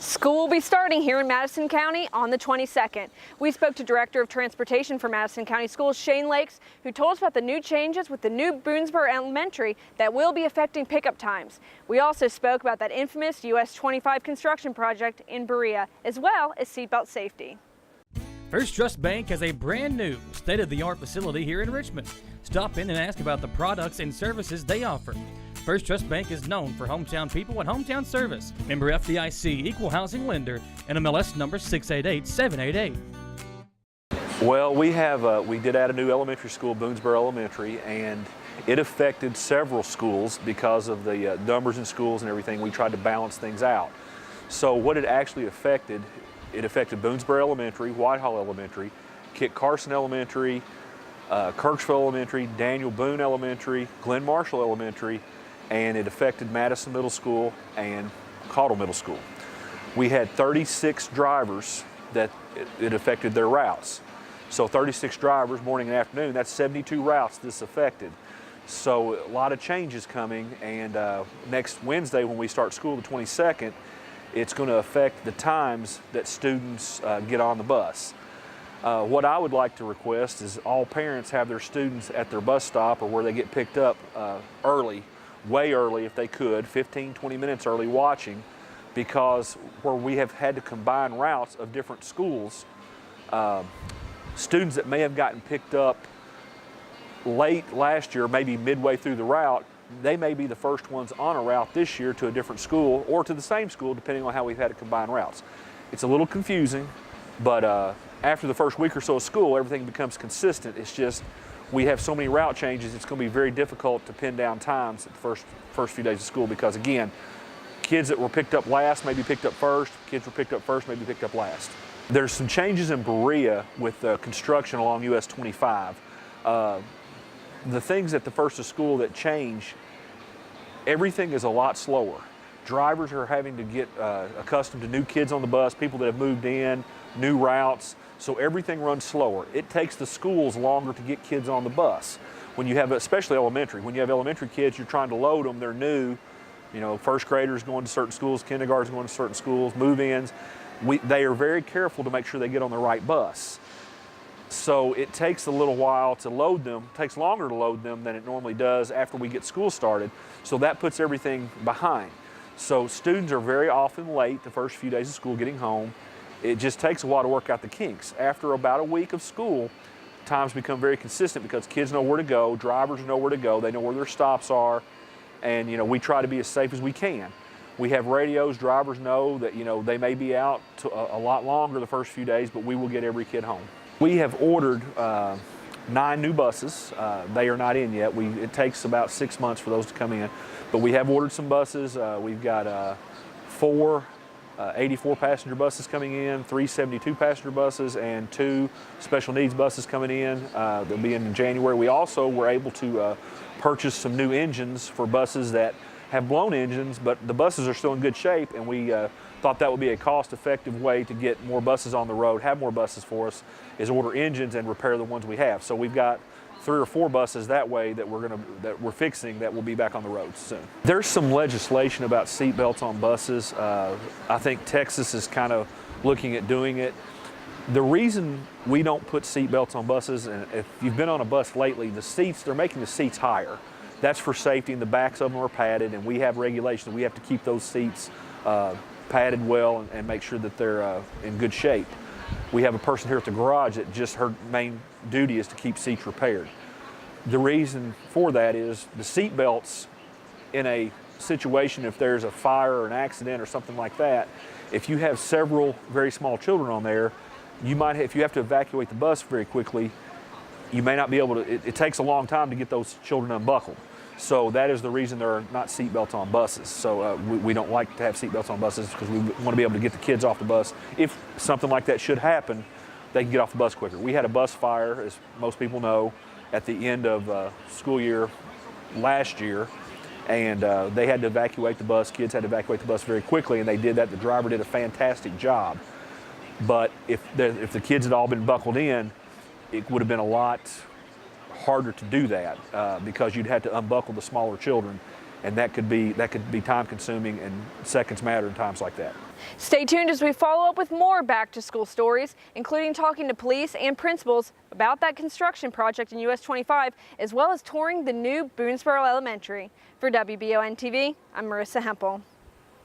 School will be starting here in Madison County on the 22nd. We spoke to Director of Transportation for Madison County Schools, Shane Lakes, who told us about the new changes with the new Boonesboro Elementary that will be affecting pickup times. We also spoke about that infamous US 25 construction project in Berea, as well as seatbelt safety. First Trust Bank has a brand new state-of-the-art facility here in Richmond. Stop in and ask about the products and services they offer. First Trust Bank is known for hometown people and hometown service. Member FDIC, equal housing lender, and MLS number 688-788. Well, we did add a new elementary school, Boonesboro Elementary, and it affected several schools because of the numbers in schools and everything. We tried to balance things out. So what it actually affected, it affected Boonesboro Elementary, Whitehall Elementary, Kit Carson Elementary, Kirksville Elementary, Daniel Boone Elementary, Glen Marshall Elementary, and it affected Madison Middle School and Caudle Middle School. We had 36 drivers that it affected their routes. So 36 drivers, morning and afternoon, that's 72 routes this affected. So a lot of changes coming, and next Wednesday when we start school, the 22nd, it's going to affect the times that students get on the bus. What I would like to request is all parents have their students at their bus stop or where they get picked up early, way early if they could, 15, 20 minutes early watching, because where we have had to combine routes of different schools, students that may have gotten picked up late last year, maybe midway through the route, they may be the first ones on a route this year to a different school or to the same school, depending on how we've had to combine routes. It's a little confusing, but after the first week or so of school, everything becomes consistent. It's just we have so many route changes, it's going to be very difficult to pin down times at the first few days of school because, again, kids that were picked up last may be picked up first, kids were picked up first may be picked up last. There's some changes in Berea with construction along US 25. The things at the first of school that change, everything is a lot slower. Drivers are having to get accustomed to new kids on the bus, people that have moved in, new routes, so everything runs slower. It takes the schools longer to get kids on the bus. When you have, especially elementary, when you have elementary kids, you're trying to load them, they're new, you know, first graders going to certain schools, kindergartners going to certain schools, move-ins. They are very careful to make sure they get on the right bus. So it takes a little while to load them, takes longer to load them than it normally does after we get school started. So that puts everything behind. So students are very often late the first few days of school getting home. It just takes a while to work out the kinks. After about a week of school, times become very consistent because kids know where to go, drivers know where to go, they know where their stops are, and you know, we try to be as safe as we can. We have radios, drivers know that, you know, they may be out to a lot longer the first few days, but we will get every kid home. We have ordered 9 new buses. They are not in yet. It takes about 6 months for those to come in, but we have ordered some buses. We've got 4 84 passenger buses coming in, 3 72 passenger buses, and 2 special needs buses coming in. They'll be in January. We also were able to purchase some new engines for buses that have blown engines, but the buses are still in good shape, and we thought that would be a cost-effective way to get more buses on the road, have more buses for us, is order engines and repair the ones we have. So we've got 3 or 4 buses that way that we're fixing that will be back on the road soon. There's some legislation about seatbelts on buses. I think Texas is kind of looking at doing it. The reason we don't put seatbelts on buses, and if you've been on a bus lately, they're making the seats higher. That's for safety, and the backs of them are padded, and we have regulations. We have to keep those seats padded well and make sure that they're in good shape. We have a person here at the garage that just her main duty is to keep seats repaired. The reason for that is the seat belts in a situation, if there's a fire or an accident or something like that, if you have several very small children on there, if you have to evacuate the bus very quickly, you may not be able to, it takes a long time to get those children unbuckled. So that is the reason there are not seat belts on buses. So we don't like to have seat belts on buses because we want to be able to get the kids off the bus. If something like that should happen, they can get off the bus quicker. We had a bus fire, as most people know, at the end of school year last year, and they had to evacuate the bus. Kids had to evacuate the bus very quickly, and they did that. The driver did a fantastic job. But if the kids had all been buckled in, it would have been a lot harder to do that because you'd have to unbuckle the smaller children and that could be time consuming, and seconds matter in times like that. Stay tuned as we follow up with more back to school stories, including talking to police and principals about that construction project in US 25, as well as touring the new Boonesboro Elementary. For WBON TV, I'm Marissa Hempel.